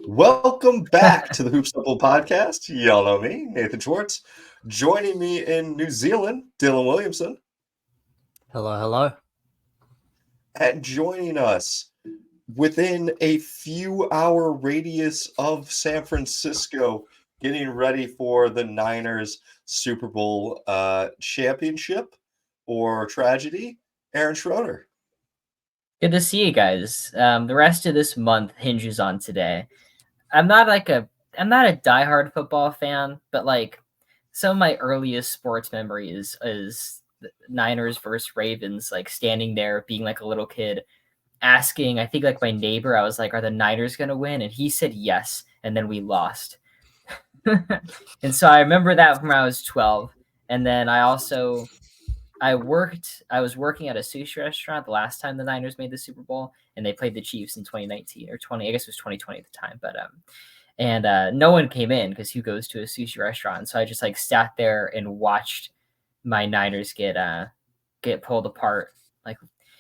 Welcome back to the Hoops Simple podcast. Y'all know me, Nathan Schwartz. Joining me in New Zealand, Dylan Williamson. Hello, hello. And joining us within a few hour radius of San Francisco, getting ready for the Niners Super Bowl championship or tragedy, Aaron Schroeder. Good to see you guys. The rest of this month hinges on today. I'm not a diehard football fan, but like some of my earliest sports memories is Niners versus Ravens, like standing there being like a little kid asking, I think like my neighbor, I was like, are the Niners gonna win? And he said yes, and then we lost. And so I remember that from when I was 12. And then I was working at a sushi restaurant the last time the Niners made the Super Bowl, and they played the Chiefs in 2019 or 20, I guess it was 2020 at the time. But no one came in because who goes to a sushi restaurant? So I just like sat there and watched my Niners get pulled apart like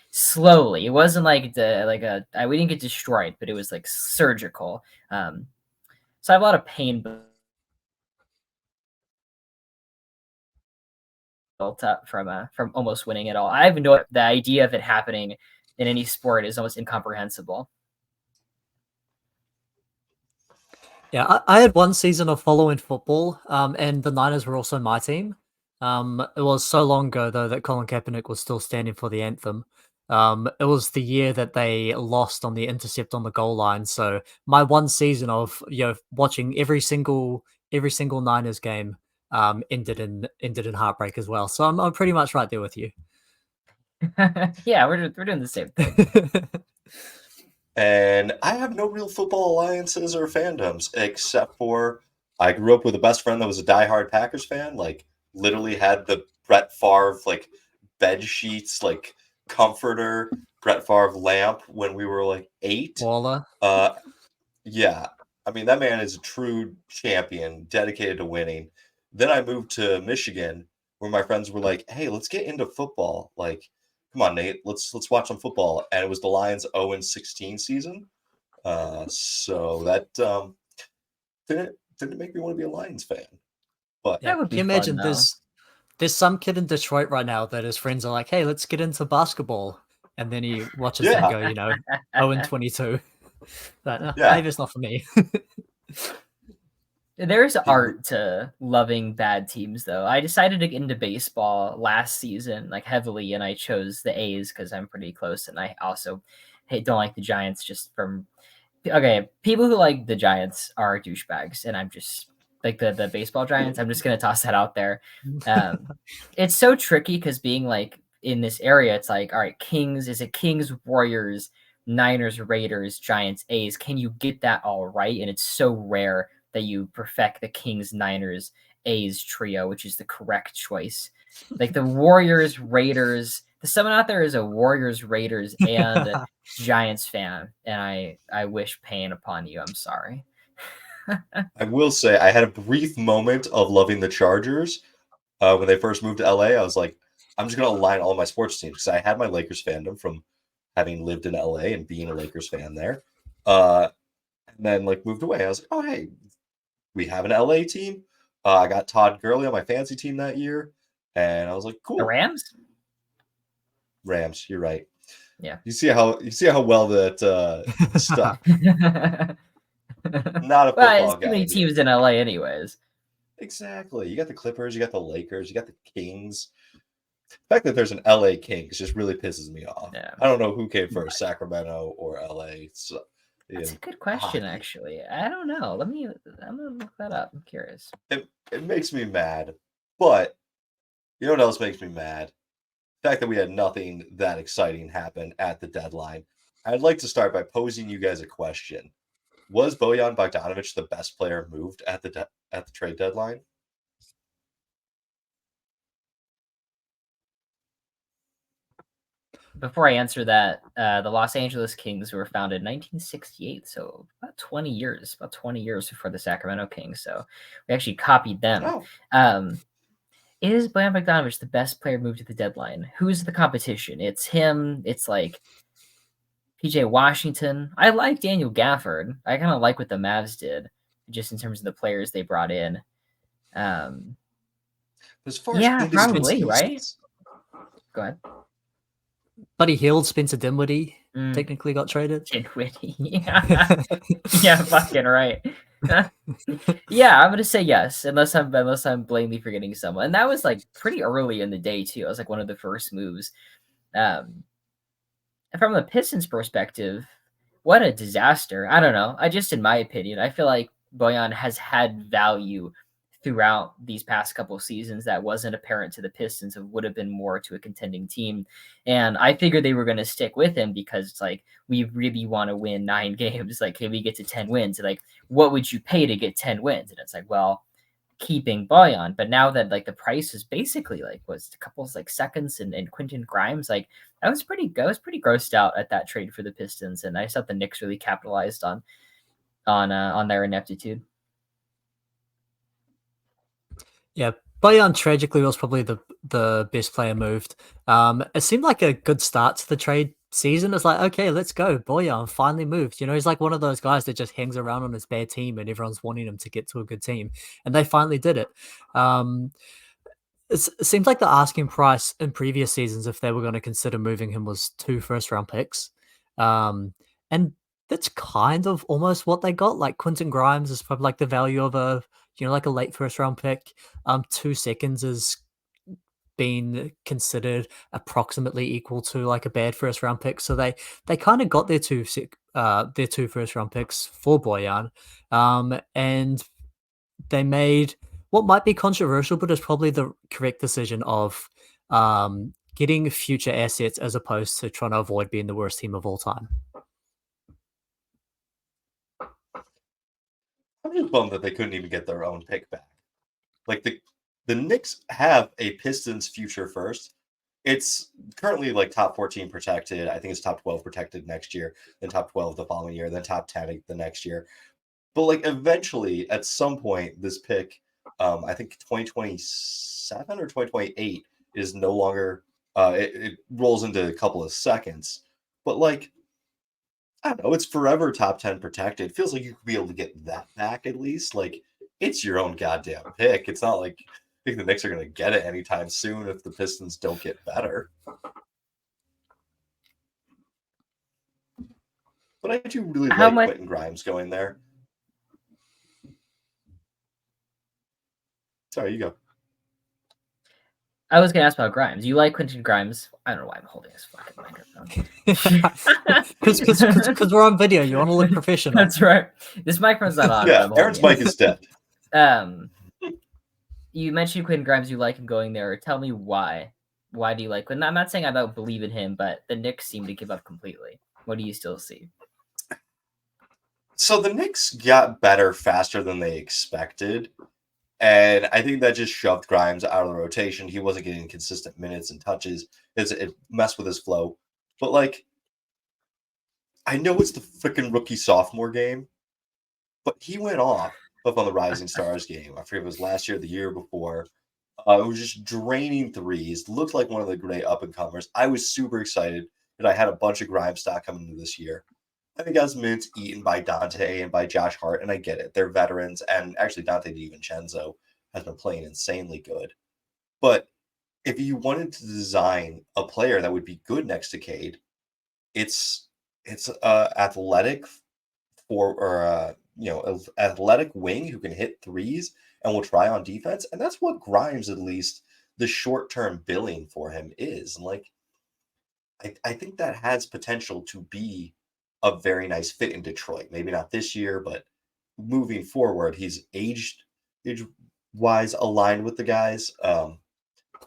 slowly. It wasn't like we didn't get destroyed, but it was like surgical. So I have a lot of pain built up from almost winning it all. I even know the idea of it happening in any sport is almost incomprehensible. Yeah, I had one season of following football, and the Niners were also my team. It was so long ago, though, that Colin Kaepernick was still standing for the anthem. It was the year that they lost on the intercept on the goal line. So my one season of watching every single Niners game ended in heartbreak as well. So I'm pretty much right there with you. Yeah, we're doing the same thing. And I have no real football alliances or fandoms except for I grew up with a best friend that was a diehard Packers fan. Like, literally had the Brett Favre like bed sheets, like comforter, Brett Favre lamp when we were like 8. Waller. Yeah. I mean, that man is a true champion, dedicated to winning. Then I moved to Michigan, where my friends were like, "Hey, let's get into football. Like, come on, Nate, let's watch some football." And it was the Lions 0-16 season. So that didn't make me want to be a Lions fan. But that would be can you imagine fun, there's some kid in Detroit right now that his friends are like, "Hey, let's get into basketball," and then he watches them go, 0-22. But maybe it's not for me. There's art to loving bad teams, though. I decided to get into baseball last season, like heavily, and I chose the A's because I'm pretty close, and I also don't like the Giants just from. Okay, people who like the Giants are douchebags, and I'm just like the baseball Giants. I'm just gonna toss that out there. It's so tricky because being like in this area, it's like, all right, Kings, is it Kings, Warriors, Niners, Raiders, Giants, A's? Can you get that all right? And it's so rare that you perfect the Kings, Niners, A's trio, which is the correct choice. Like the Warriors, Raiders. Someone out there is a Warriors, Raiders, and Giants fan, and I wish pain upon you. I'm sorry. I will say I had a brief moment of loving the Chargers when they first moved to LA. I was like, I'm just going to align all my sports teams because I had my Lakers fandom from having lived in LA and being a Lakers fan there. And then like moved away. I was like, oh, hey, we have an LA team. I got Todd Gurley on my fantasy team that year. And I was like, cool. The Rams? Rams, you're right. Yeah. You see how well that stuck. Not a football guy. Too many teams in LA anyways. Exactly. You got the Clippers, you got the Lakers, you got the Kings. The fact that there's an LA Kings just really pisses me off. Yeah. I don't know who came first, Sacramento or LA. So, that's a good question, actually. I don't know. I'm gonna look that up. I'm curious. It makes me mad. But you know what else makes me mad? The fact that we had nothing that exciting happen at the deadline. I'd like to start by posing you guys a question. Was Bojan Bogdanovic the best player moved at the trade deadline? Before I answer that, the Los Angeles Kings were founded in 1968, so about 20 years before the Sacramento Kings. So we actually copied them. Oh. Is Bojan Bogdanovic the best player moved at the deadline? Who's the competition? It's him. It's like PJ Washington. I like Daniel Gafford. I kind of like what the Mavs did, just in terms of the players they brought in. As far Yeah, as probably, right? pieces, Go ahead. Buddy Hield, Spencer Dinwiddie Mm. technically got traded. Dinwiddie. Yeah, fucking right. Yeah, I'm gonna say yes, unless I'm blatantly forgetting someone. And that was like pretty early in the day too. It was like one of the first moves. From the Pistons perspective, what a disaster. I don't know. In my opinion, I feel like Bojan has had value throughout these past couple of seasons that wasn't apparent to the Pistons. It would have been more to a contending team. And I figured they were going to stick with him because it's like, we really want to win 9 games. Like, can we get to 10 wins? And like, what would you pay to get 10 wins? And it's like, well, keeping Bojan. But now that like the price is basically like was a couple of like seconds and Quentin Grimes, like I was pretty grossed out at that trade for the Pistons. And I just thought the Knicks really capitalized on their ineptitude. Yeah, Bojan tragically was probably the best player moved. It seemed like a good start to the trade season. It's like, okay, let's go. Bojan finally moved. You know, he's like one of those guys that just hangs around on his bad team and everyone's wanting him to get to a good team. And they finally did it. It seems like the asking price in previous seasons, if they were going to consider moving him, was 2 first-round picks. And that's kind of almost what they got. Like Quentin Grimes is probably like the value of like a late first-round pick. 2 seconds is been considered approximately equal to like a bad first-round pick. So they kind of got their 2 first-round picks for Bojan. And they made what might be controversial, but is probably the correct decision of getting future assets as opposed to trying to avoid being the worst team of all time. I'm just bummed that they couldn't even get their own pick back. Like the Knicks have a Pistons future first. It's currently like top 14 protected. I think it's top 12 protected next year, then top 12 the following year, then top 10 the next year. But like eventually, at some point, this pick, I think 2027 or 2028 is no longer. It rolls into a couple of seconds, but like I don't know, it's forever top 10 protected. It feels like you could be able to get that back at least. Like it's your own goddamn pick. It's not like I think the Knicks are going to get it anytime soon if the Pistons don't get better. But I do really like Quentin Grimes going there. Sorry, you go. I was going to ask about Grimes. You like Quentin Grimes? I don't know why I'm holding this fucking microphone. Because we're on video. You want to look professional. That's right. This microphone's not on. Yeah, Aaron's mic is dead. You mentioned Quentin Grimes. You like him going there. Tell me why. Why do you like Quentin? I'm not saying I don't believe in him, but the Knicks seem to give up completely. What do you still see? So the Knicks got better faster than they expected. And I think that just shoved Grimes out of the rotation. He wasn't getting consistent minutes and touches. It messed with his flow. But, like, I know it's the freaking rookie sophomore game, but he went off on the Rising Stars game. I forget if it was last year or the year before. It was just draining threes. Looked like one of the great up-and-comers. I was super excited that I had a bunch of Grimes stock coming into this year. I think got minutes eaten by Dante and by Josh Hart, and I get it. They're veterans, and actually Dante DiVincenzo has been playing insanely good. But if you wanted to design a player that would be good next to Cade, it's athletic athletic wing who can hit threes and will try on defense, and that's what Grimes, at least the short-term billing for him is. And like, I think that has potential to be a very nice fit in Detroit. Maybe not this year, but moving forward, he's age-wise aligned with the guys.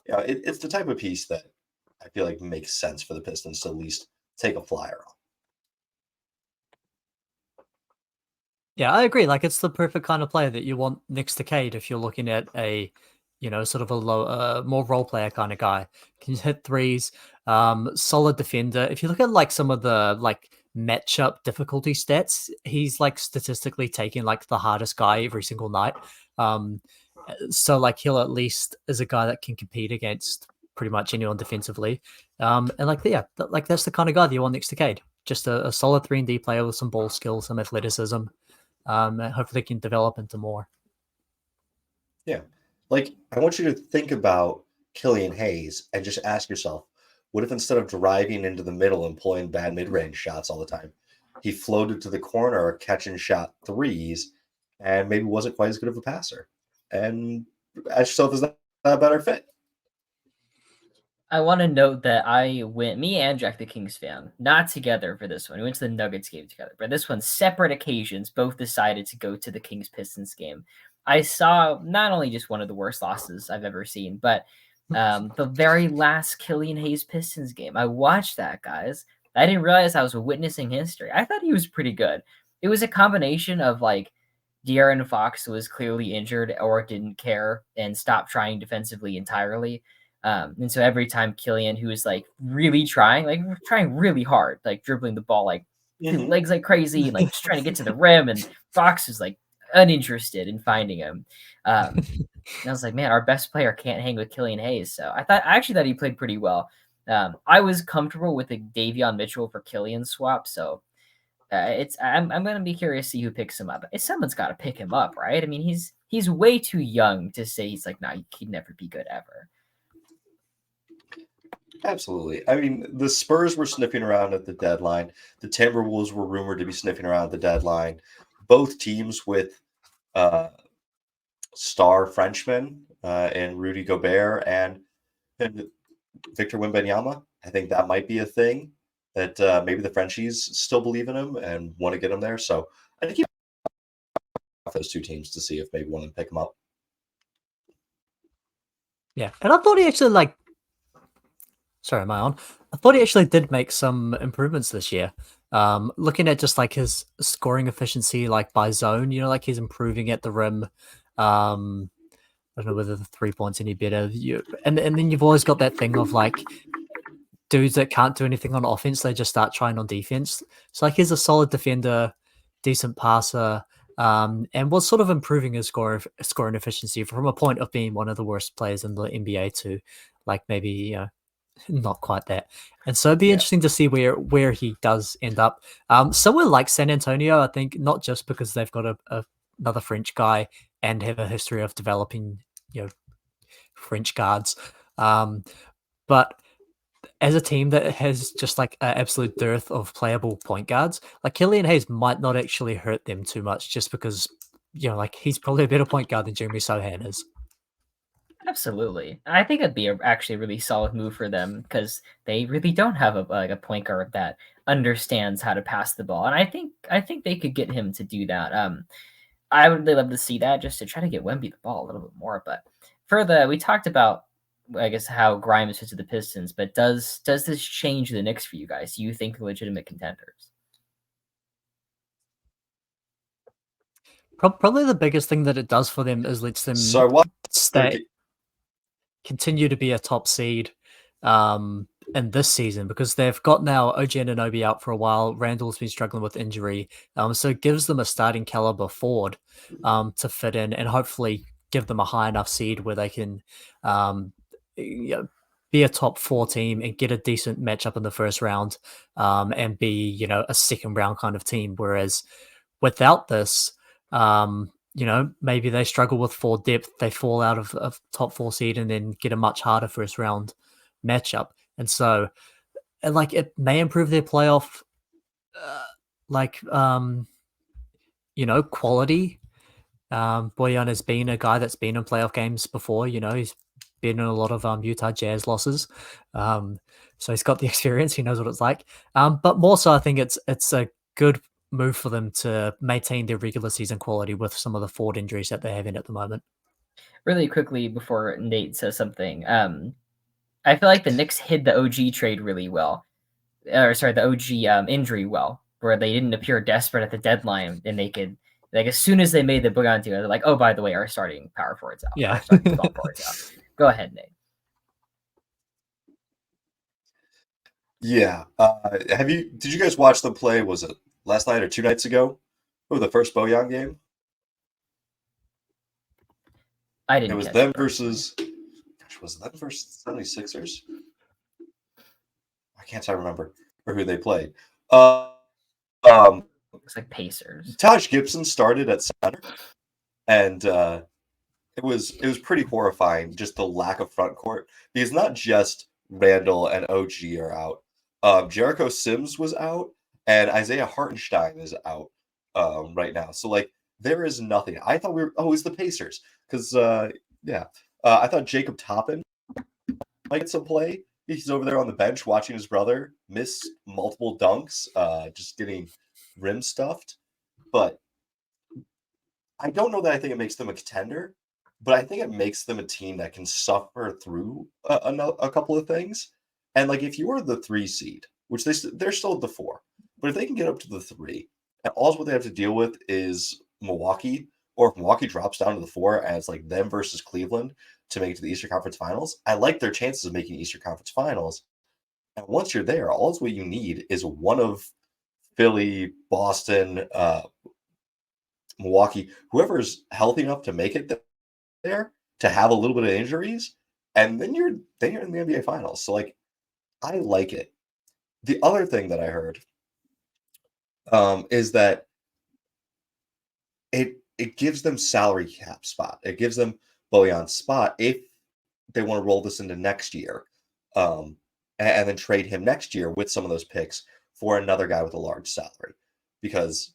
It's the type of piece that I feel like makes sense for the Pistons to at least take a flyer on. Yeah, I agree. Like, it's the perfect kind of player that you want next to Cade if you're looking at a, sort of a low, more role player kind of guy. Can hit threes, solid defender. If you look at like some of the like matchup difficulty stats, he's like statistically taking like the hardest guy every single night. So like he'll at least is a guy that can compete against pretty much anyone defensively. And like, yeah, like that's the kind of guy that you want next to Cade. just a solid 3-and-D player with some ball skills, some athleticism. And hopefully can develop into more. Yeah. Like, I want you to think about Killian Hayes and just ask yourself, what if instead of driving into the middle and pulling bad mid-range shots all the time, he floated to the corner, catching shot threes, and maybe wasn't quite as good of a passer? And ask yourself, is that a better fit? I want to note that me and Jack the Kings fan, not together for this one. We went to the Nuggets game together, but this one, separate occasions, both decided to go to the Kings Pistons game. I saw not only just one of the worst losses I've ever seen, but the very last Killian Hayes Pistons game. I watched that, guys. I didn't realize I was witnessing history. I thought he was pretty good. It was a combination of like De'Aaron Fox was clearly injured or didn't care and stopped trying defensively entirely. And so every time Killian, who was like really trying really hard, like dribbling the ball like legs like crazy and like just trying to get to the rim, and Fox was like uninterested in finding him. And I was like, man, our best player can't hang with Killian Hayes. So I actually thought he played pretty well. I was comfortable with the Davion Mitchell for Killian swap, so I'm gonna be curious to see who picks him up. Someone's got to pick him up, right? I mean, he's way too young to say he's like, nah, he'd never be good ever. Absolutely. I mean, the Spurs were sniffing around at the deadline. The Timberwolves were rumored to be sniffing around at the deadline. Both teams with star Frenchmen and Rudy Gobert and Victor Wembanyama. I think that might be a thing that maybe the Frenchies still believe in him and want to get him there. So I think keep those two teams to see if maybe one of them pick him up. Yeah, and I thought he actually Sorry, am I on? I thought he actually did make some improvements this year. Looking at just like his scoring efficiency, like by zone, like he's improving at the rim. I don't know whether the 3 points any better. And then you've always got that thing of like dudes that can't do anything on offense, they just start trying on defense. So like he's a solid defender, decent passer, and was sort of improving his scoring efficiency from a point of being one of the worst players in the NBA to like maybe not quite that. And so it'd be interesting to see where he does end up. Somewhere like San Antonio, I think, not just because they've got another French guy and have a history of developing, French guards. But as a team that has just like an absolute dearth of playable point guards, like Killian Hayes might not actually hurt them too much just because, like he's probably a better point guard than Jeremy Sohan is. Absolutely. I think it'd be actually a really solid move for them because they really don't have a point guard that understands how to pass the ball. And I think they could get him to do that. I would really love to see that just to try to get Wemby the ball a little bit more. But we talked about, I guess, how Grimes fits to the Pistons, but does this change the Knicks for you guys? Do you think they're legitimate contenders? Probably the biggest thing that it does for them is lets them continue to be a top seed in this season because they've got now OG Anunoby out for a while. Randall's been struggling with injury. So it gives them a starting caliber forward to fit in and hopefully give them a high enough seed where they can be a top 4 team and get a decent matchup in the first round and be, a second round kind of team. Whereas without this, maybe they struggle with 4 depth. They fall out of top 4 seed and then get a much harder first round matchup. And so, it may improve their playoff, quality. Bojan has been a guy that's been in playoff games before. He's been in a lot of Utah Jazz losses. So he's got the experience. He knows what it's like. But more so, I think it's a good move for them to maintain their regular season quality with some of the forward injuries that they're having at the moment. Really quickly before Nate says something, I feel like the Knicks hid the OG trade really well, the OG injury well, where they didn't appear desperate at the deadline, and they could as soon as they made the Bojan deal, they're like, oh, by the way, our starting power forward's out. Yeah, our starting small forward's out. Go ahead, Nate. Yeah. Did you guys watch them play? Was it last night or 2 nights ago? Oh, the first Bojan game? I didn't. It was them versus. Gosh, was it them versus 76ers? I can't remember who they played. Uh, um, Looks like Pacers. Taj Gibson started at center, and it was pretty horrifying, just the lack of front court, because not just Randall and OG are out. Jericho Sims was out, and Isaiah Hartenstein is out right now. So like there is nothing. I thought we were it's the Pacers because I thought Jacob Toppin might get some play. He's over there on the bench watching his brother miss multiple dunks, just getting rim stuffed. But I don't know that I think it makes them a contender, but I think it makes them a team that can suffer through a couple of things. And like if you're the 3 seed, which they're still at the 4, but if they can get up to the 3, and all what they have to deal with is Milwaukee, or if Milwaukee drops down to the 4 and it's like them versus Cleveland to make it to the Eastern Conference Finals, I like their chances of making Eastern Conference Finals. And once you're there, all what you need is one of Philly, Boston, Milwaukee, whoever's healthy enough to make it there, to have a little bit of injuries, and then you're in the NBA Finals. So like, I like it. The other thing that I heard is that it gives them salary cap spot. It gives them Bojan's spot if they want to roll this into next year, and then trade him next year with some of those picks for another guy with a large salary. Because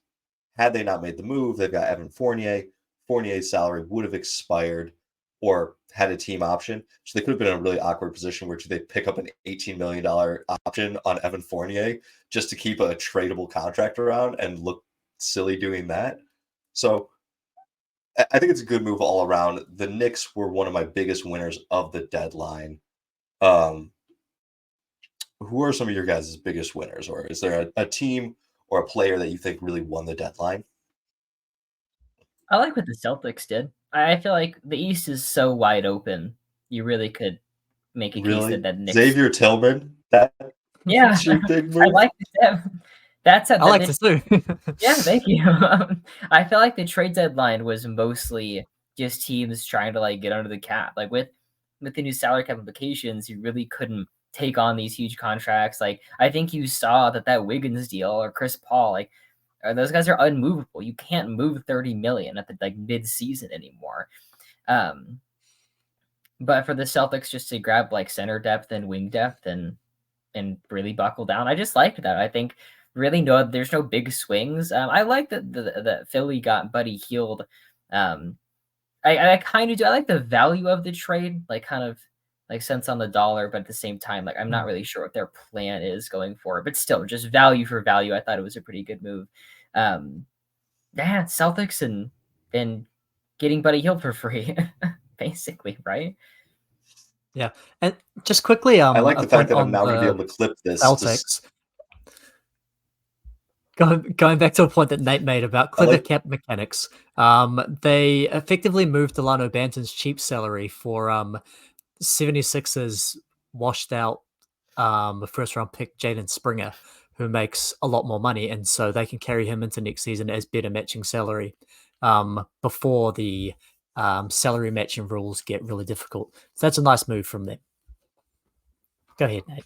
had they not made the move, they've got Evan Fournier. Fournier's salary would have expired or had a team option. So they could have been in a really awkward position where they pick up an $18 million option on Evan Fournier just to keep a tradable contract around and look silly doing that. So I think it's a good move all around. The Knicks were one of my biggest winners of the deadline. Who are some of your guys' biggest winners? Or is there a team or a player that you think really won the deadline? I like what the Celtics did. I feel like the East is so wide open. You really could make a case that Knicks. Xavier Tillman? That's your big move? I like them. I like this too. Yeah, thank you. I feel like the trade deadline was mostly just teams trying to like get under the cap. Like with the new salary cap implications, you really couldn't take on these huge contracts. Like I think you saw that Wiggins deal or Chris Paul, like those guys are unmovable. You can't move 30 million at the like mid-season anymore. But for the Celtics just to grab like center depth and wing depth and really buckle down, I just liked that. I think really there's no big swings. I like that the Philly got Buddy Hield. I kind of do. I like the value of the trade, like kind of like cents on the dollar, but at the same time, like I'm not really sure what their plan is going forward. But still, just value for value, I thought it was a pretty good move. Celtics and getting Buddy Hield for free, basically, right? Yeah, and just quickly, I like the fact that I'm now going to be able to clip this. Celtics. Going back to a point that Nate made about clever cap mechanics, they effectively moved Delano Banton's cheap salary for 76ers washed out first round pick Jaden Springer, who makes a lot more money, and so they can carry him into next season as better matching salary before the salary matching rules get really difficult. So that's a nice move from them. Go ahead, Nate.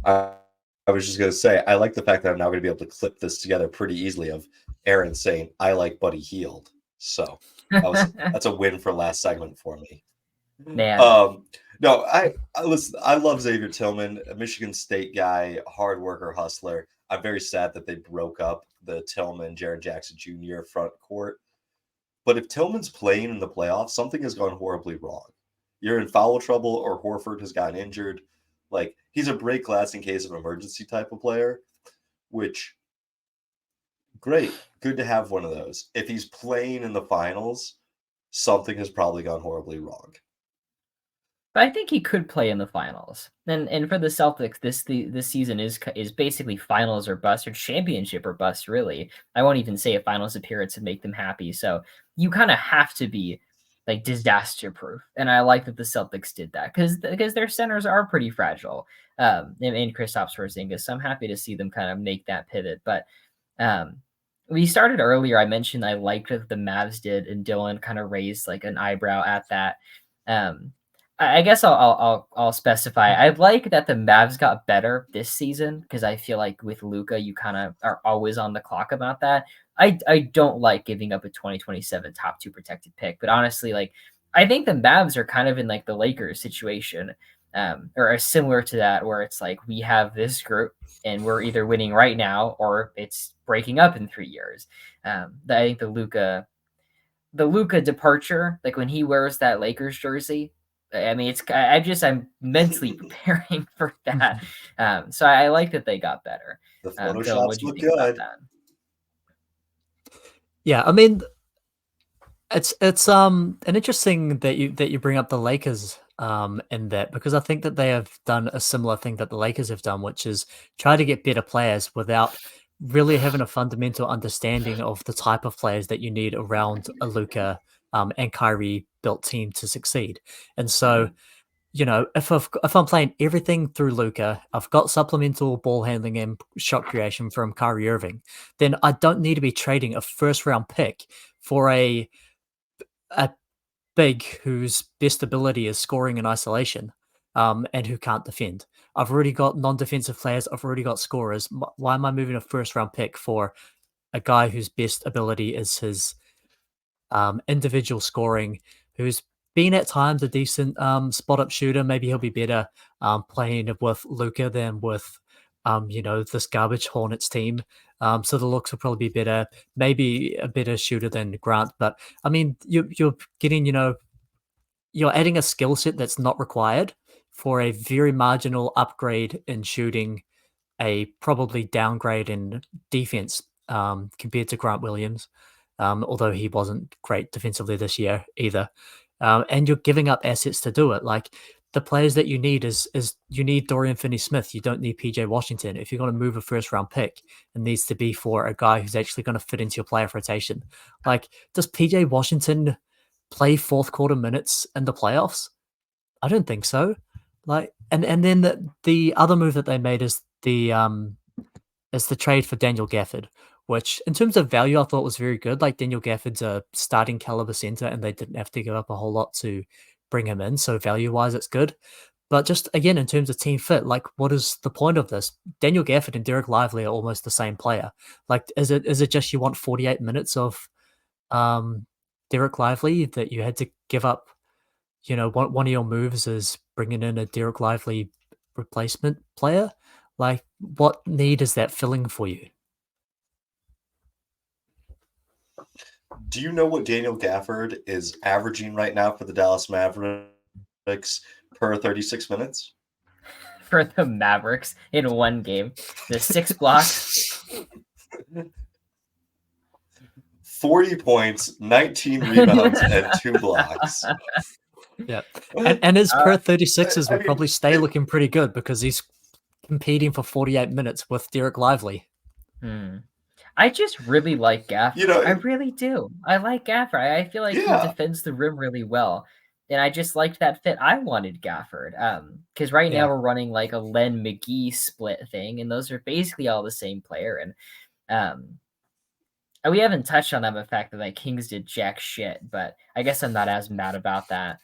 I was just going to say, I like the fact that I'm now going to be able to clip this together pretty easily of Aaron saying, I like Buddy Hield. So that's a win for last segment for me. Man. No, I listen, I love Xavier Tillman, a Michigan State guy, hard worker, hustler. I'm very sad that they broke up the Tillman, Jaren Jackson Jr. front court. But if Tillman's playing in the playoffs, something has gone horribly wrong. You're in foul trouble or Horford has gotten injured. Like, he's a break glass in case of emergency type of player, which, great, good to have one of those. If he's playing in the finals, something has probably gone horribly wrong. But I think he could play in the finals. And for the Celtics, this season is basically finals or bust, or championship or bust, really. I won't even say a finals appearance would make them happy. So you kind of have to be like disaster proof. And I like that the Celtics did that because their centers are pretty fragile. And Kristaps Porzingis. So I'm happy to see them kind of make that pivot. But we started earlier. I mentioned I liked what the Mavs did, and Dylan kind of raised like an eyebrow at that. I guess I'll specify. I like that the Mavs got better this season because I feel like with Luka, you kind of are always on the clock about that. I don't like giving up a 2027 top 2 protected pick, but honestly, like I think the Mavs are kind of in like the Lakers situation, or are similar to that, where it's like we have this group and we're either winning right now or it's breaking up in 3 years. I think the Luka departure, like when he wears that Lakers jersey, I mean, I'm mentally preparing for that. So I like that they got better. The Dylan, what photoshops do you look think about good. that? Yeah, I mean, it's an interesting that you bring up the Lakers in that, because I think that they have done a similar thing that the Lakers have done, which is try to get better players without really having a fundamental understanding of the type of players that you need around a Luka and Kyrie built team to succeed. And so, if I'm playing everything through Luka, I've got supplemental ball handling and shot creation from Kyrie Irving, then I don't need to be trading a first round pick for a big whose best ability is scoring in isolation, and who can't defend. I've already got non-defensive players. I've already got scorers. Why am I moving a first-round pick for a guy whose best ability is his individual scoring, who's been at times a decent spot-up shooter? Maybe he'll be better playing with Luka than with this garbage Hornets team. So the looks will probably be better, maybe a better shooter than Grant. But I mean, you're getting, you're adding a skill set that's not required for a very marginal upgrade in shooting, a probably downgrade in defense compared to Grant Williams, although he wasn't great defensively this year either. And you're giving up assets to do it. Like the players that you need is you need Dorian Finney-Smith. You don't need PJ Washington. If you're going to move a first round pick, it needs to be for a guy who's actually going to fit into your player rotation. Like, does PJ Washington play fourth quarter minutes in the playoffs? I don't think so. Like, and then the other move that they made is the trade for Daniel Gafford, which in terms of value I thought was very good. Like Daniel Gafford's a starting caliber center, and they didn't have to give up a whole lot to bring him in. So value wise, it's good. But just again, in terms of team fit, like what is the point of this? Daniel Gafford and Derek Lively are almost the same player. Like, is it just you want 48 minutes of Derek Lively that you had to give up? One of your moves is bringing in a Derek Lively replacement player. Like, what need is that filling for you? Do you know what Daniel Gafford is averaging right now for the Dallas Mavericks per 36 minutes? For the Mavericks in one game, the 6 blocks. 40 points, 19 rebounds, and 2 blocks. Yeah. And his per 36s would probably stay looking pretty good because he's competing for 48 minutes with Derek Lively. I just really like Gafford. I really do. I like Gafford. I feel like he defends the rim really well. And I just liked that fit. I wanted Gafford. Because right now we're running like a Len McGee split thing, and those are basically all the same player. And we haven't touched on the fact that like Kings did jack shit, but I guess I'm not as mad about that.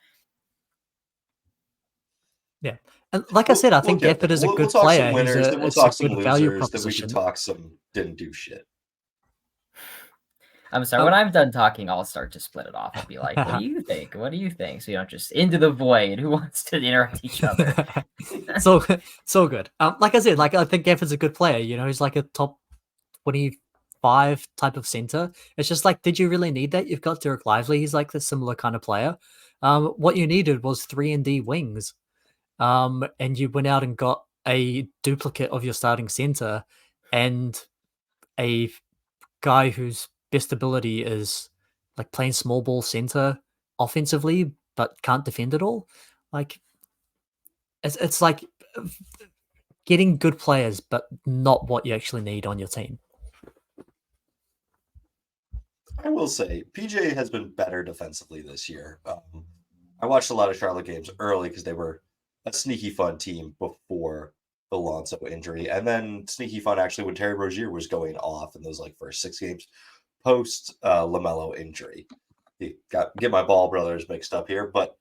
Yeah. And like I said, I think Gafford is a good player. We'll talk some winners, then we'll talk some losers, then we can talk some didn't do shit. I'm sorry. When I'm done talking, I'll start to split it off. I'll be like, what do you think? What do you think? So you don't just into the void. Who wants to interrupt each other? so good. Like I said, like I think Gafford's a good player. He's like a top 25 type of center. It's just like, did you really need that? You've got Derek Lively. He's like the similar kind of player. What you needed was 3-and-D wings. And you went out and got a duplicate of your starting center and a guy whose best ability is like playing small ball center offensively, but can't defend at all. Like it's like getting good players, but not what you actually need on your team. I will say PJ has been better defensively this year. I watched a lot of Charlotte games early because they were a sneaky fun team before the Lonzo injury, and then sneaky fun actually when Terry Rozier was going off in those like first 6 games post LaMelo injury. Get my ball brothers mixed up here, but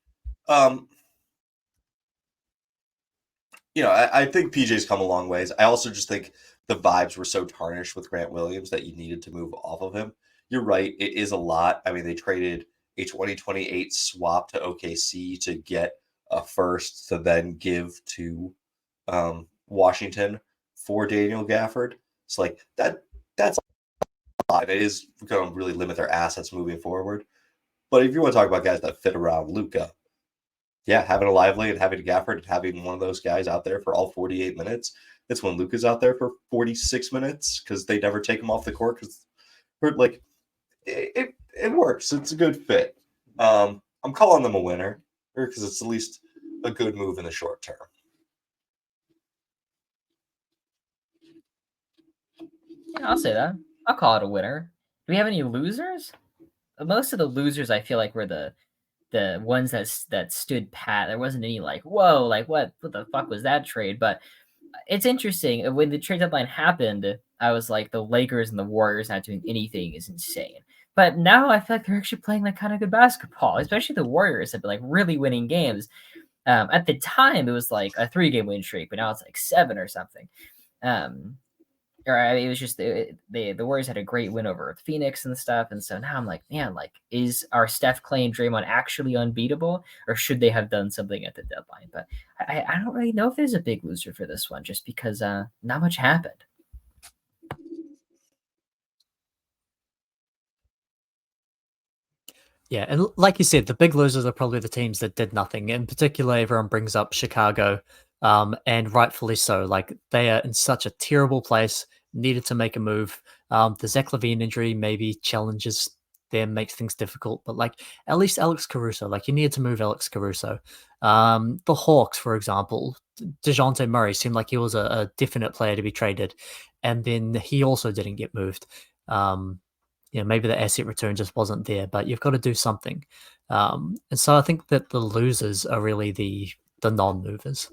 I think PJ's come a long ways. I also just think the vibes were so tarnished with Grant Williams that you needed to move off of him. You're right. It is a lot. I mean, they traded a 2028 swap to OKC to get a first to then give to Washington for Daniel Gafford. It's like that's a lot. It is going to really limit their assets moving forward. But if you want to talk about guys that fit around Luka, yeah, having a Lively and having a Gafford and having one of those guys out there for all 48 minutes. It's when Luka's out there for 46 minutes because they never take him off the court because like it works. It's a good fit. I'm calling them a winner because it's at least a good move in the short term. Yeah, I'll say that. I'll call it a winner. Do we have any losers? Most of the losers I feel like were the ones that stood pat. There wasn't any like, whoa, like what the fuck was that trade? But it's interesting. When the trade deadline happened, I was like, the Lakers and the Warriors not doing anything is insane. But now I feel like they're actually playing like kind of good basketball, especially the Warriors have been like really winning games. At the time, it was like a 3-game win streak, but now it's like 7 or something. It was just the Warriors had a great win over Phoenix and stuff, and so now I'm like, man, like, are Steph, Clay, and Draymond actually unbeatable, or should they have done something at the deadline? But I don't really know if there's a big loser for this one, just because not much happened. Yeah, and like you said, the big losers are probably the teams that did nothing. In particular, everyone brings up Chicago, and rightfully so. Like, they are in such a terrible place, needed to make a move. The Zach LaVine injury maybe challenges them, makes things difficult, but like at least Alex Caruso, like you needed to move Alex Caruso. The Hawks, for example, DeJounte Murray seemed like he was a definite player to be traded, and then he also didn't get moved. Maybe the asset return just wasn't there, but you've got to do something. And so I think that the losers are really the non-movers.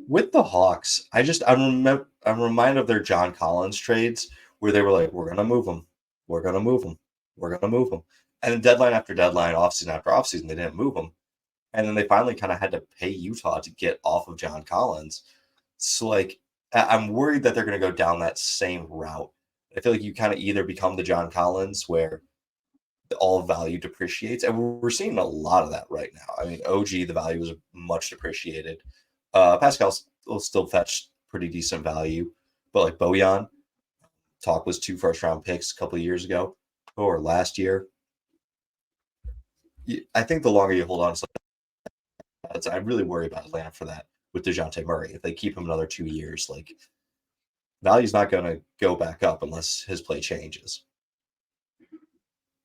With the Hawks, I'm reminded of their John Collins trades where they were like, we're gonna move him, we're gonna move him, we're gonna move him, and then deadline after deadline, offseason after offseason, they didn't move him, and then they finally kind of had to pay Utah to get off of John Collins. So like, I'm worried that they're gonna go down that same route. I feel like you kind of either become the John Collins where all value depreciates, and we're seeing a lot of that right now. I mean, OG, the value was much depreciated. Pascal will still fetch pretty decent value, but like Bojan, talk was 2 first-round picks a couple of years ago or last year. I think the longer you hold on to something, I really worry about Atlanta for that with DeJounte Murray. If they keep him another 2 years, like value's not going to go back up unless his play changes.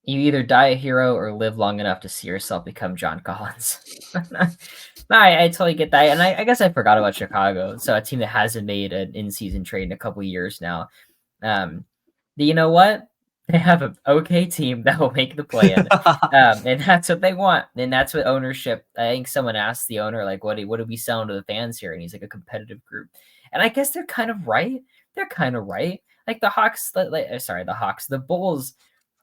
You either die a hero or live long enough to see yourself become John Collins. No, I totally get that. And I guess I forgot about Chicago. So a team that hasn't made an in-season trade in a couple of years now. You know what? They have an okay team that will make the play-in. And that's what they want. And that's what ownership, I think someone asked the owner, like, what do we sell to the fans here? And he's like, a competitive group. And I guess they're kind of right. Like the Bulls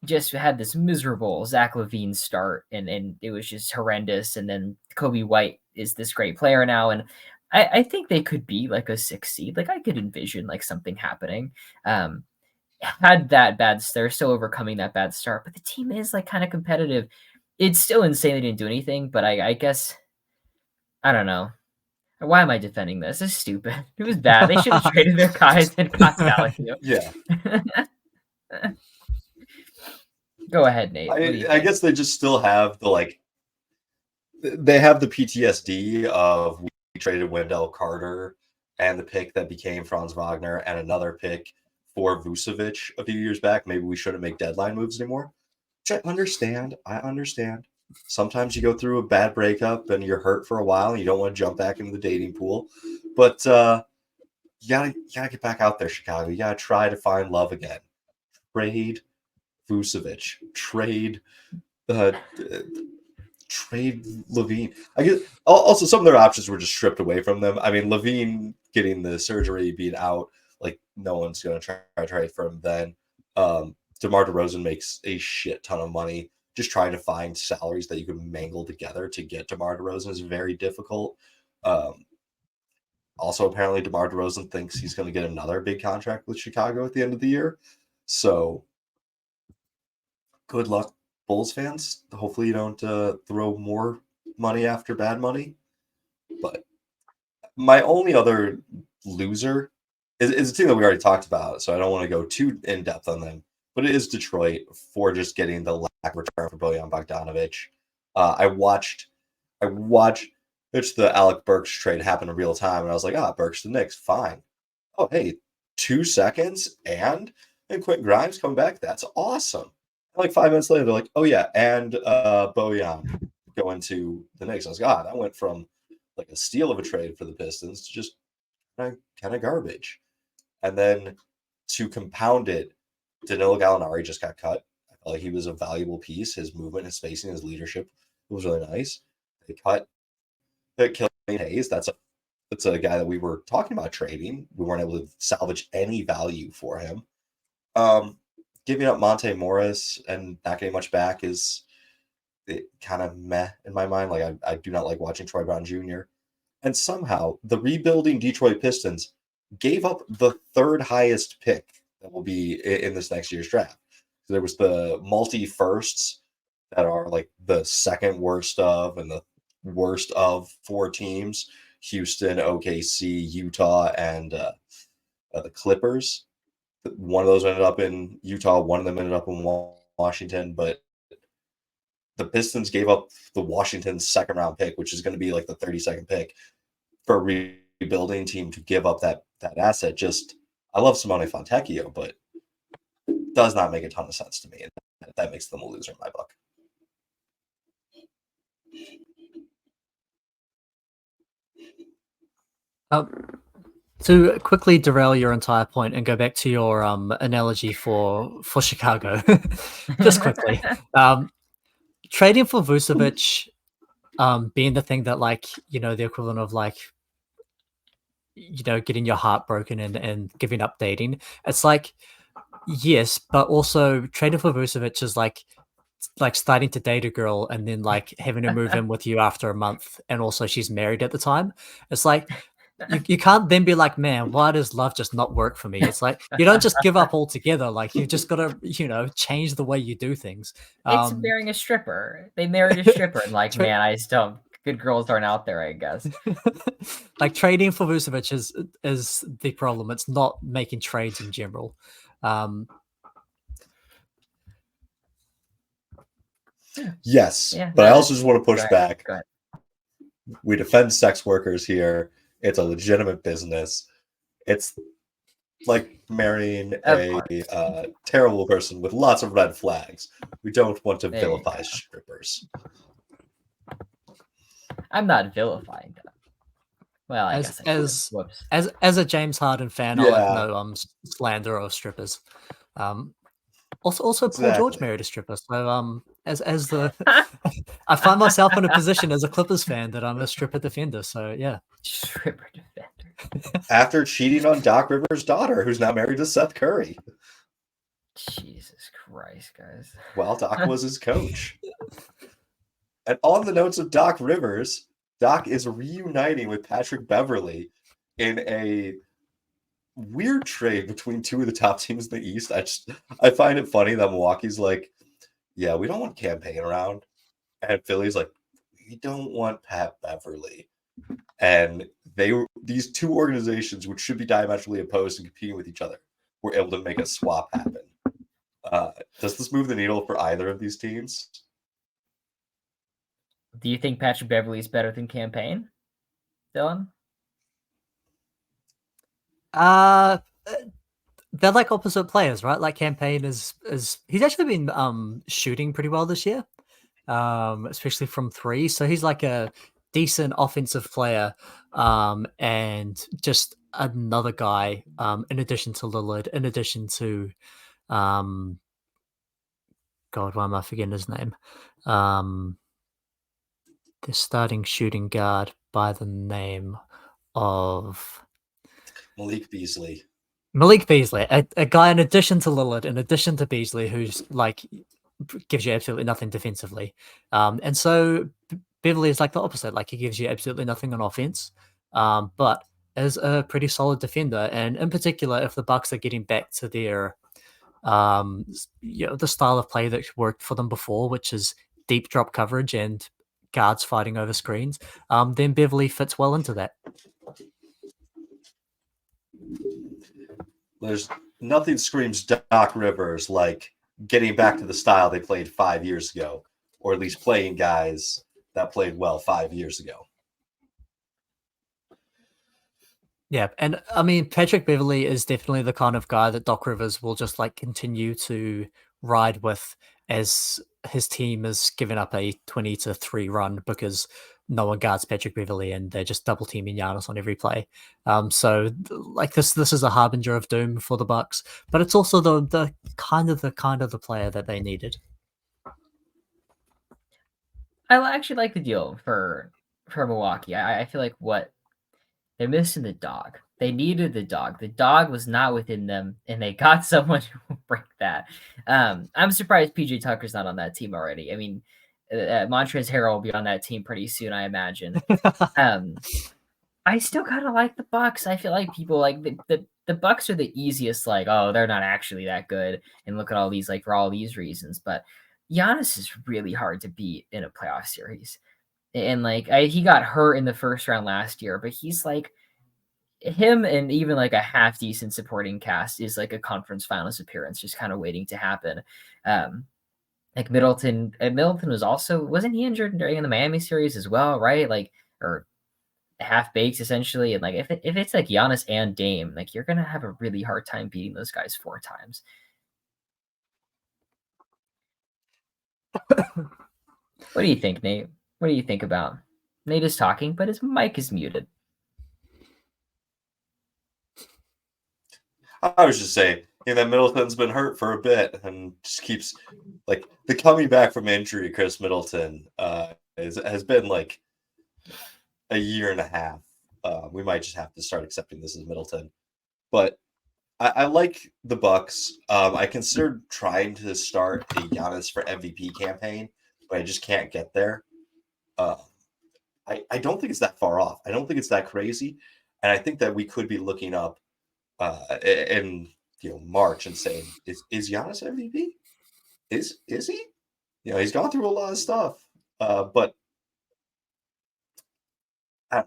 just had this miserable Zach LaVine start, and it was just horrendous. And then Kobe White is this great player now, and I think they could be like a 6 seed. Like I could envision like something happening. Had that bad, they're still overcoming that bad start, but the team is like kind of competitive. It's still insane they didn't do anything, but I guess I don't know. Why am I defending this? It's stupid. It was bad. They should have traded their guys and got value. Yeah. Go ahead, Nate. I guess they just still have they have the PTSD of we traded Wendell Carter and the pick that became Franz Wagner and another pick for Vucevic a few years back. Maybe we shouldn't make deadline moves anymore. Which I understand. Sometimes you go through a bad breakup and you're hurt for a while and you don't want to jump back into the dating pool. But you gotta get back out there, Chicago. You gotta try to find love again. Trade Vucevic. Trade LaVine. I guess also some of their options were just stripped away from them. I mean, LaVine getting the surgery, being out, like no one's gonna try to trade for him then. DeMar DeRozan makes a shit ton of money. just trying to find salaries that you can mangle together to get DeMar DeRozan is very difficult. Also, apparently, DeMar DeRozan thinks he's going to get another big contract with Chicago at the end of the year. So, good luck, Bulls fans. Hopefully, you don't throw more money after bad money. But my only other loser is a team that we already talked about, so I don't want to go too in depth on them. But it is Detroit for just getting the lack of return for Bojan Bogdanovic. I watched the Alec Burks trade happen in real time, and I was like, Burks to the Knicks, fine. Oh, hey, 2 seconds and Quentin Grimes come back. That's awesome. And like 5 minutes later, they're like, oh yeah, and Bojan going to the Knicks. I was like, that went from like a steal of a trade for the Pistons to just kind of garbage. And then to compound it, Danilo Gallinari just got cut. I felt like he was a valuable piece. His movement, his spacing, his leadership was really nice. They cut Killian Hayes. That's a guy that we were talking about trading. We weren't able to salvage any value for him. Giving up Monte Morris and not getting much back is kind of meh in my mind. Like I do not like watching Troy Brown Jr. And somehow the rebuilding Detroit Pistons gave up the third highest pick that will be in this next year's draft. So there was the multi-firsts that are like the second worst of and the worst of 4 teams: Houston, OKC, Utah, and the Clippers. One of those ended up in Utah. One of them ended up in Washington. But the Pistons gave up the Washington second-round pick, which is going to be like the 32nd pick, for a rebuilding team to give up that asset. Just, I love Simone Fontecchio, but it does not make a ton of sense to me. And that makes them a loser in my book. To quickly derail your entire point and go back to your analogy for Chicago, just quickly, trading for Vucevic being the thing that, like, the equivalent of, like, getting your heart broken and giving up dating. It's like, yes, but also trading for Vucevic is like starting to date a girl and then like having her move in with you after a month, and also she's married at the time. It's like you can't then be like, man, why does love just not work for me? It's like you don't just give up altogether. Like you just gotta change the way you do things. It's marrying a stripper. They married a stripper and like, man, I just don't. Good girls aren't out there, I guess. Like trading for Vucevic is the problem. It's not making trades in general. Yes, but I also just want to push back. We defend sex workers here. It's a legitimate business. It's like marrying a terrible person with lots of red flags. We don't want to vilify strippers. I'm not vilifying them. Well, I guess as a James Harden fan, I like no slander of strippers. Also, Paul George married a stripper. So as the I find myself in a position as a Clippers fan that I'm a stripper defender. So yeah, stripper defender. After cheating on Doc Rivers' daughter, who's now married to Seth Curry. Jesus Christ, guys. Well, Doc was his coach. And on the notes of Doc Rivers, Doc is reuniting with Patrick Beverley in a weird trade between 2 of the top teams in the East. I find it funny that Milwaukee's like, yeah, we don't want Campaign around. And Philly's like, we don't want Pat Beverley. And these 2 organizations, which should be diametrically opposed and competing with each other, were able to make a swap happen. Does this move the needle for either of these teams? Do you think Patrick Beverley is better than Campaign, Dylan? They're like opposite players, right? Like Campaign is he's actually been shooting pretty well this year, especially from 3. So he's like a decent offensive player, and just another guy, in addition to Lillard, in addition to God, why am I forgetting his name? The starting shooting guard by the name of Malik Beasley. A guy in addition to Lillard, in addition to Beasley, who's like gives you absolutely nothing defensively. And so Beverly is like the opposite. Like he gives you absolutely nothing on offense, but is a pretty solid defender. And in particular, if the Bucks are getting back to their the style of play that worked for them before, which is deep drop coverage and guards fighting over screens, then Beverly fits well into that. There's nothing screams Doc Rivers like getting back to the style they played 5 years ago, or at least playing guys that played well 5 years ago. Yeah, and I mean Patrick Beverly is definitely the kind of guy that Doc Rivers will just like continue to ride with as his team is giving up a 20-3 run because no one guards Patrick Beverly and they're just double teaming Giannis on every play. So like this is a harbinger of doom for the Bucks, but it's also the kind of the player that they needed. I actually like the deal for Milwaukee. I feel like what they're missing the dog. They needed the dog. The dog was not within them, and they got someone who will bring that. I'm surprised PJ Tucker's not on that team already. I mean, Montrezl Harrell will be on that team pretty soon, I imagine. I still kind of like the Bucks. I feel like people like the Bucks are the easiest. Like, oh, they're not actually that good, and look at all these like for all these reasons. But Giannis is really hard to beat in a playoff series. And like he got hurt in the first round last year, but he's like him and even like a half decent supporting cast is like a conference finals appearance just kind of waiting to happen. Like Middleton was also wasn't he injured during the Miami series as well, right? Like or half baked essentially. And like if it's like Giannis and Dame, like you're gonna have a really hard time beating those guys 4 times. What do you think, Nate? What do you think about? Nate is talking, but his mic is muted. I was just saying, that Middleton's been hurt for a bit and just keeps like the coming back from injury. Chris Middleton has been like a year and a half. We might just have to start accepting this as Middleton, but I like the Bucks. I considered trying to start a Giannis for MVP campaign, but I just can't get there. I don't think it's that far off. I don't think it's that crazy, and I think that we could be looking up in March and saying, "Is Giannis MVP? Is he? He's gone through a lot of stuff, but I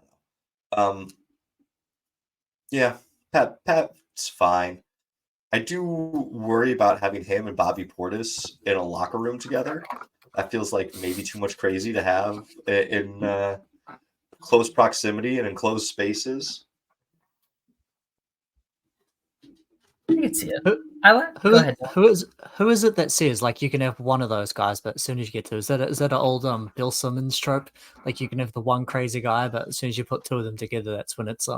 don't know. Yeah, Pat's fine. I do worry about having him and Bobby Portis in a locker room together. That feels like maybe too much crazy to have in close proximity and in closed spaces. I can see it. Who is it that says like you can have one of those guys, but as soon as you get to is that an old Bill Simmons trope? Like you can have the one crazy guy, but as soon as you put two of them together, that's when it's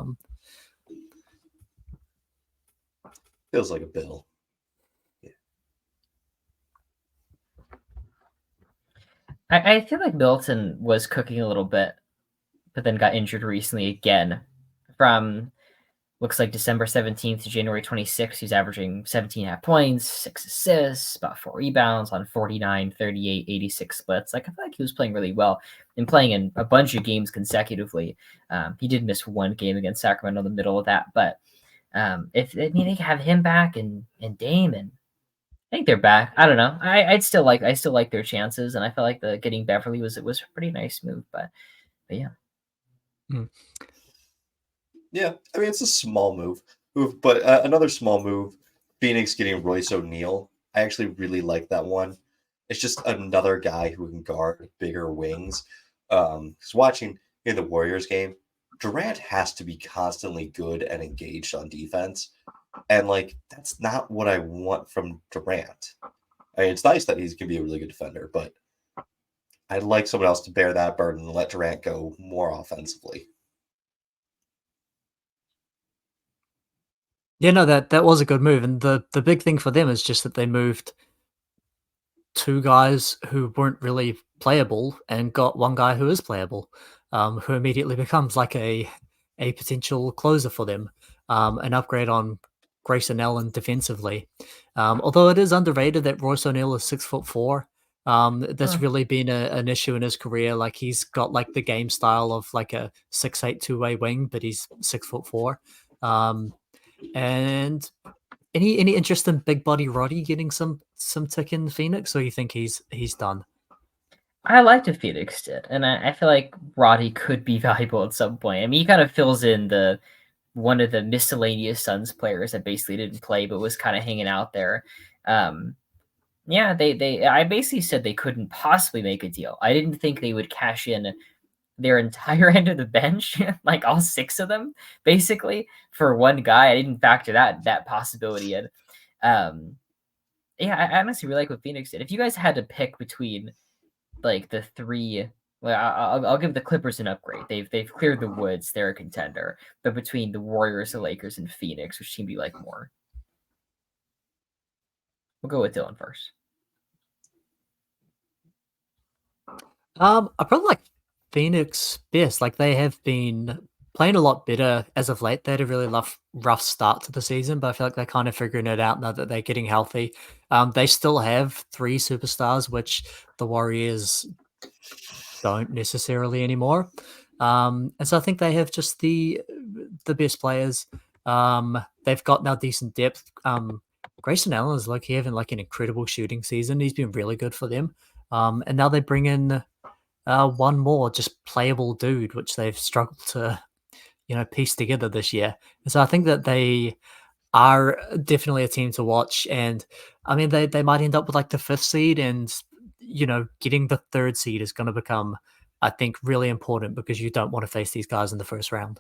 feels like a Bill. Yeah. I feel like Milton was cooking a little bit, but then got injured recently again. From looks like December 17th to January 26th, he's averaging 17.5 points, 6 assists, about 4 rebounds on 49, 38, 86 splits. Like I feel like he was playing really well and playing in a bunch of games consecutively. He did miss one game against Sacramento in the middle of that, but if they can have him back and Dame, and I think they're back. I don't know. I still like their chances, and I feel like the getting Beverly was a pretty nice move, but yeah. Yeah, I mean it's a small move, but another small move. Phoenix getting Royce O'Neal. I actually really like that one. It's just another guy who can guard bigger wings. Because watching in the Warriors game, Durant has to be constantly good and engaged on defense, and like that's not what I want from Durant. I mean, it's nice that he can be a really good defender, but I'd like someone else to bear that burden and let Durant go more offensively. Yeah, no, that was a good move, and the big thing for them is just that they moved 2 guys who weren't really playable and got 1 guy who is playable, who immediately becomes like a potential closer for them, an upgrade on Grayson Allen defensively. Although it is underrated that Royce O'Neal is 6'4". That's really been an issue in his career. Like he's got like the game style of like a 6'8" two-way wing, but he's 6'4". And any interest in Big Body Roddy getting some tick in Phoenix, or you think he's done? I liked what Phoenix did, and I feel like Roddy could be valuable at some point. I mean, he kind of fills in one of the miscellaneous Suns players that basically didn't play but was kind of hanging out there. Yeah, I basically said they couldn't possibly make a deal. I didn't think they would cash in their entire end of the bench, like all 6 of them, basically, for one guy. I didn't factor that possibility in. Yeah, I honestly really like what Phoenix did. If you guys had to pick between like the 3, well, I'll give the Clippers an upgrade. They've cleared the woods. They're a contender. But between the Warriors, the Lakers, and Phoenix, which team do you like more? We'll go with Dylan first. I probably like Phoenix best. Like they have been playing a lot better as of late. They had a really rough start to the season, but I feel like they're kind of figuring it out now that they're getting healthy. They still have 3 superstars, which the Warriors don't necessarily anymore. And so I think they have just the best players. They've got now decent depth. Grayson Allen is like having like an incredible shooting season. He's been really good for them. And now they bring in one more just playable dude, which they've struggled to, piece together this year. And so I think that they are definitely a team to watch. And I mean, they might end up with like the 5th seed, and getting the 3rd seed is going to become, I think, really important because you don't want to face these guys in the first round.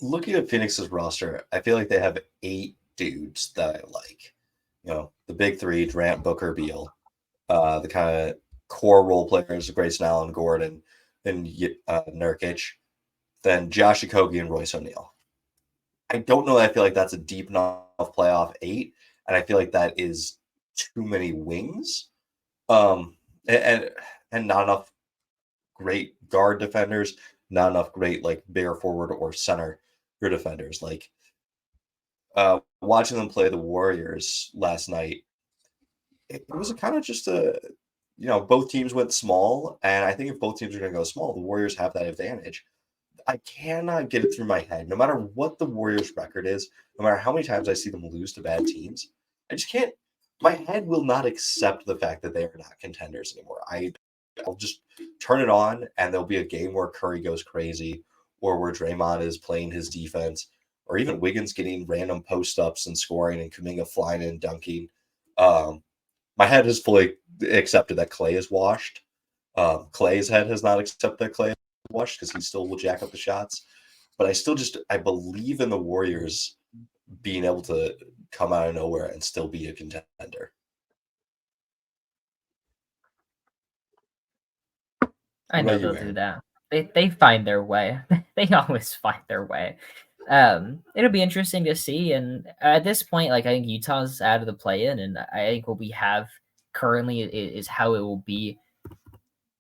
Looking at Phoenix's roster, I feel like they have 8 dudes that I like. The big 3: Durant, Booker, Beal. The kind of core role players: Grayson Allen, Gordon, and Nurkic. Then Josh Okogie and Royce O'Neal. I don't know. I feel like that's a deep enough playoff 8, and I feel like that is too many wings, and not enough great guard defenders, not enough great like bigger forward or center defenders. Like watching them play the Warriors last night, it was kind of just both teams went small, and I think if both teams are going to go small, the Warriors have that advantage. I cannot get it through my head, no matter what the Warriors' record is, no matter how many times I see them lose to bad teams, I just can't. My head will not accept the fact that they are not contenders anymore. I'll just turn it on, and there'll be a game where Curry goes crazy, or where Draymond is playing his defense, or even Wiggins getting random post-ups and scoring, and Kuminga flying in and dunking. My head has fully accepted that Clay is washed. Clay's head has not accepted that Clay is washed because he still will jack up the shots. But I believe in the Warriors being able to come out of nowhere and still be a contender. I know they'll do that. They find their way. They always find their way. It'll be interesting to see. And at this point, like I think Utah's out of the play-in, and I think what we have currently is how it will be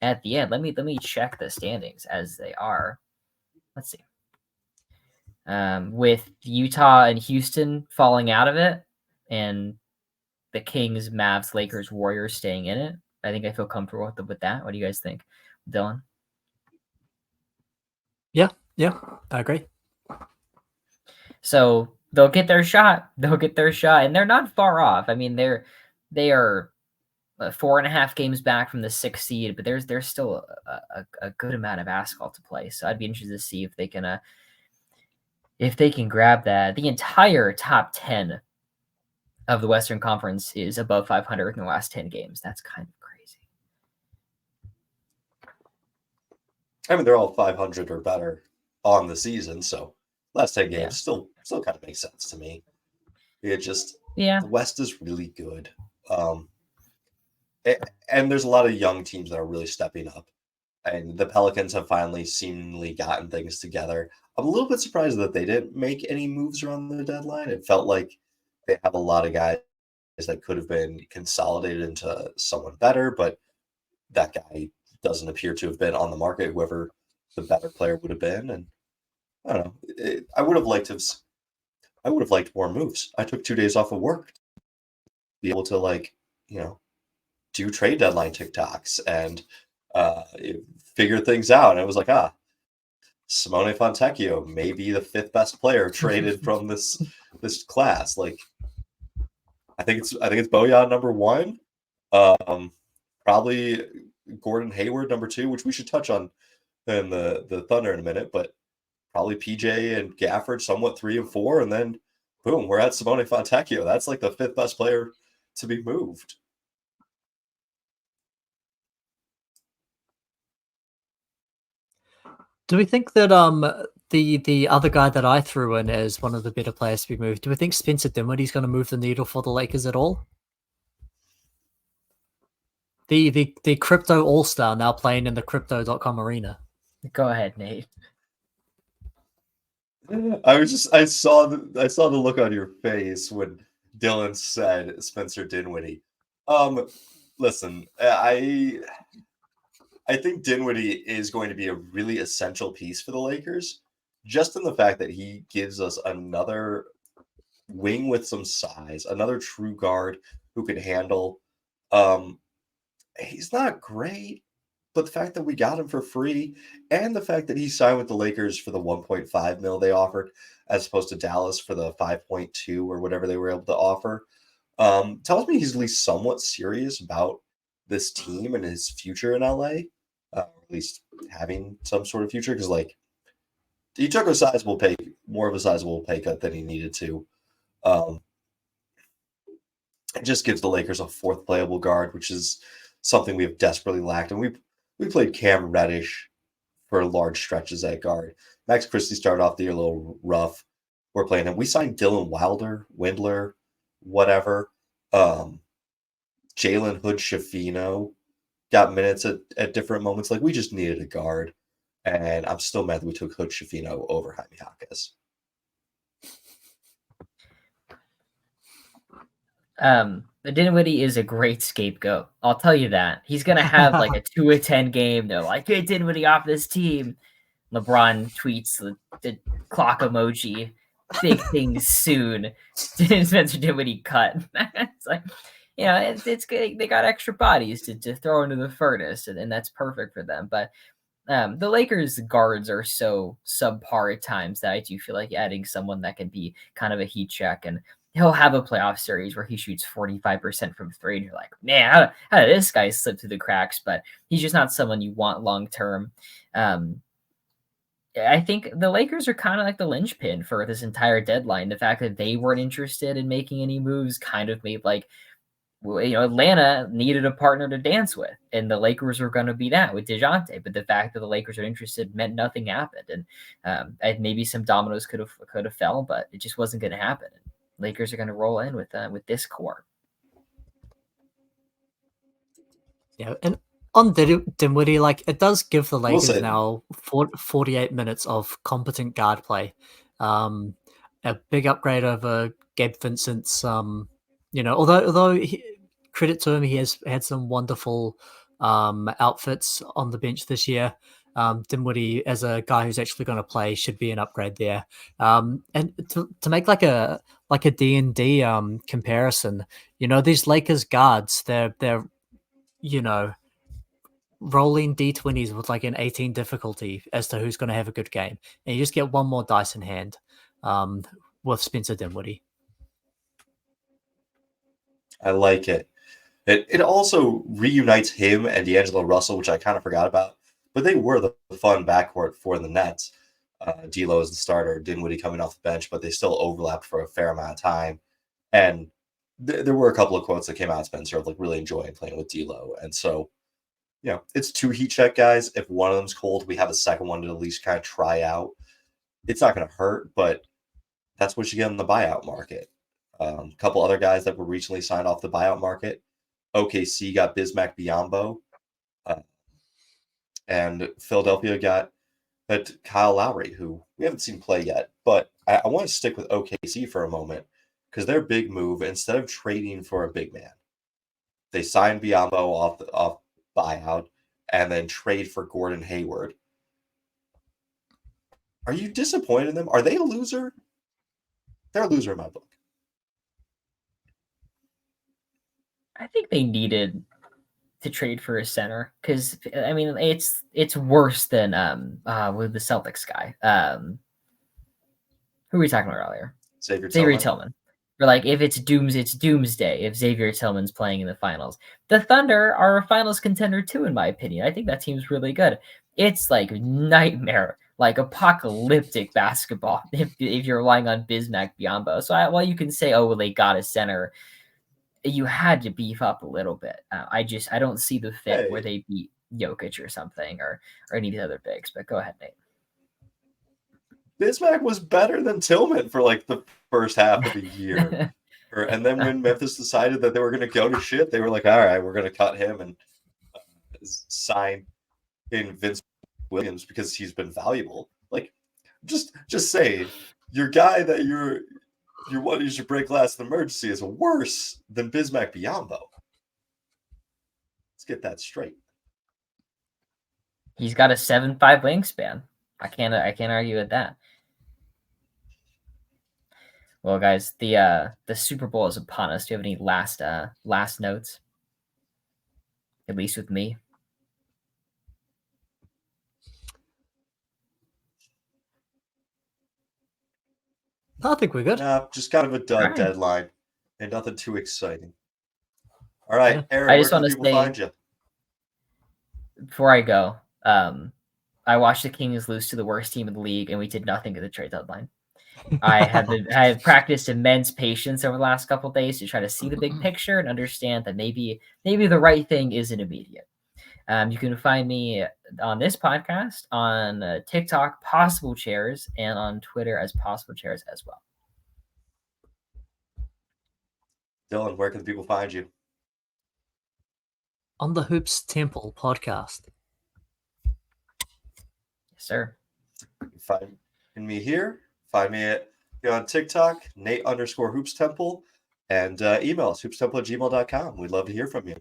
at the end. Let me check the standings as they are. Let's see. With Utah and Houston falling out of it, and the Kings, Mavs, Lakers, Warriors staying in it, I think I feel comfortable with that. What do you guys think, Dylan? Yeah, I agree. So they'll get their shot. And they're not far off. I mean, they are 4.5 games back from the 6th seed, but there's still a good amount of basketball to play. So I'd be interested to see if they can grab that. The entire top 10 of the Western Conference is above 500 in the last 10 games. That's kind of crazy. I mean, they're all 500 or better on the season, so last 10 games still kind of makes sense to me. It just the West is really good. And there's a lot of young teams that are really stepping up. And the Pelicans have finally seemingly gotten things together. I'm a little bit surprised that they didn't make any moves around the deadline. It felt like they have a lot of guys that could have been consolidated into someone better, but that guy doesn't appear to have been on the market, whoever the better player would have been. And I don't know. I would have liked I would have liked more moves. I took 2 days off of work to be able to do trade deadline TikToks and uh, figure things out. And it was like, Simone Fontecchio may be the fifth best player traded from this class. Like, I think it's Bojan number one, probably Gordon Hayward number two, which we should touch on in the Thunder in a minute, but probably PJ and Gafford somewhat 3 and 4, and then boom, we're at Simone Fontecchio. That's like the fifth best player to be moved. Do we think that the other guy that I threw in as one of the better players to be moved, do we think Spencer Dinwiddie's going to move the needle for the Lakers at all? The crypto all-star now playing in the crypto.com arena. Go ahead, Nate. I saw the look on your face when Dylan said Spencer Dinwiddie. Listen, I think Dinwiddie is going to be a really essential piece for the Lakers, just in the fact that he gives us another wing with some size, another true guard who can handle. He's not great, but the fact that we got him for free and the fact that he signed with the Lakers for the 1.5 mil they offered, as opposed to Dallas for the 5.2 or whatever they were able to offer, tells me he's at least somewhat serious about this team and his future in LA, or at least having some sort of future. Because he took more of a sizable pay cut than he needed to. It just gives the Lakers a fourth playable guard, which is something we have desperately lacked. And we played Cam Reddish for large stretches at guard. Max Christie started off the year a little rough. We're playing him. We signed Dylan Windler, whatever. Jalen Hood Schifino got minutes at different moments. Like, we just needed a guard. And I'm still mad that we took Hood Schifino over Jaime Jaquez. Dinwiddie is a great scapegoat. I'll tell you that. He's gonna have like a 2-10 game. They're like, get Dinwiddie off this team. LeBron tweets the clock emoji. Big things soon. Spencer Dinwiddie cut. It's like, it's good. They got extra bodies to throw into the furnace, and that's perfect for them. But the Lakers guards are so subpar at times that I do feel like adding someone that can be kind of a heat check, and he'll have a playoff series where he shoots 45% from three, and you're like, man, how did this guy slip through the cracks? But he's just not someone you want long term. I think the Lakers are kind of like the linchpin for this entire deadline. The fact that they weren't interested in making any moves kind of made Atlanta needed a partner to dance with, and the Lakers were going to be that with DeJounte. But the fact that the Lakers are interested meant nothing happened, and maybe some dominoes could have fell, but it just wasn't going to happen. And Lakers are going to roll in with this core. Yeah, and on Dinwiddie, it does give the Lakers now 48 minutes of competent guard play. A big upgrade over Gabe Vincent's. Although credit to him, he has had some wonderful outfits on the bench this year. Dinwiddie, as a guy who's actually going to play, should be an upgrade there. And to make like a D&D comparison, these Lakers guards, they're rolling D20s with like an 18 difficulty as to who's going to have a good game, and you just get one more dice in hand with Spencer Dinwiddie. I like it. It also reunites him and D'Angelo Russell, which I kind of forgot about. But they were the fun backcourt for the Nets. D'Lo is the starter, Dinwiddie coming off the bench, but they still overlapped for a fair amount of time. And there were a couple of quotes that came out, Spencer, of really enjoying playing with D'Lo. And so, it's two heat check guys. If one of them's cold, we have a second one to at least kind of try out. It's not going to hurt, but that's what you get in the buyout market. A couple other guys that were recently signed off the buyout market. OKC got Bismack Biyombo, and Philadelphia got Kyle Lowry, who we haven't seen play yet. But I want to stick with OKC for a moment because their big move, instead of trading for a big man, they signed Biyombo off buyout and then trade for Gordon Hayward. Are you disappointed in them? Are they a loser? They're a loser in my book. I think they needed to trade for a center because I mean it's worse than with the Celtics guy. Who were we talking about earlier? Xavier Tillman. Or like if it's doomsday if Xavier Tillman's playing in the finals. The Thunder are a finals contender too, in my opinion. I think that team's really good. It's like nightmare, like apocalyptic basketball if you're relying on Bismack Biyombo. So while you can say, oh well, they got a center, you had to beef up a little bit. I don't see the fit where they beat Jokic or something or any of the other bigs. But go ahead, Nate. Bismack was better than Tillman for like the first half of the year. And then when Memphis decided that they were going to go to shit, they were like, all right, we're going to cut him and sign in Vince Williams because he's been valuable. Like, just say your guy that you're what you should break glass in emergency is worse than Bismack Biyombo. Let's get that straight. He's got a 7'5" wingspan. I can't argue with that. Well, guys, the Super Bowl is upon us. Do you have any last notes? At least with me. I think we're good. Nah, just kind of a deadline and nothing too exciting. All right, Aaron, I just want to say, find you? Before I go, I watched the Kings lose to the worst team in the league, and we did nothing at the trade deadline. I have practiced immense patience over the last couple of days to try to see the big picture and understand that maybe the right thing isn't immediate. You can find me on this podcast, on TikTok, Possible Chairs, and on Twitter as Possible Chairs as well. Dylan, where can people find you? On the Hoops Temple podcast. Yes, sir. You can find me here. Find me on TikTok, Nate_Hoops Temple, and email us, hoopstemple@gmail.com. We'd love to hear from you.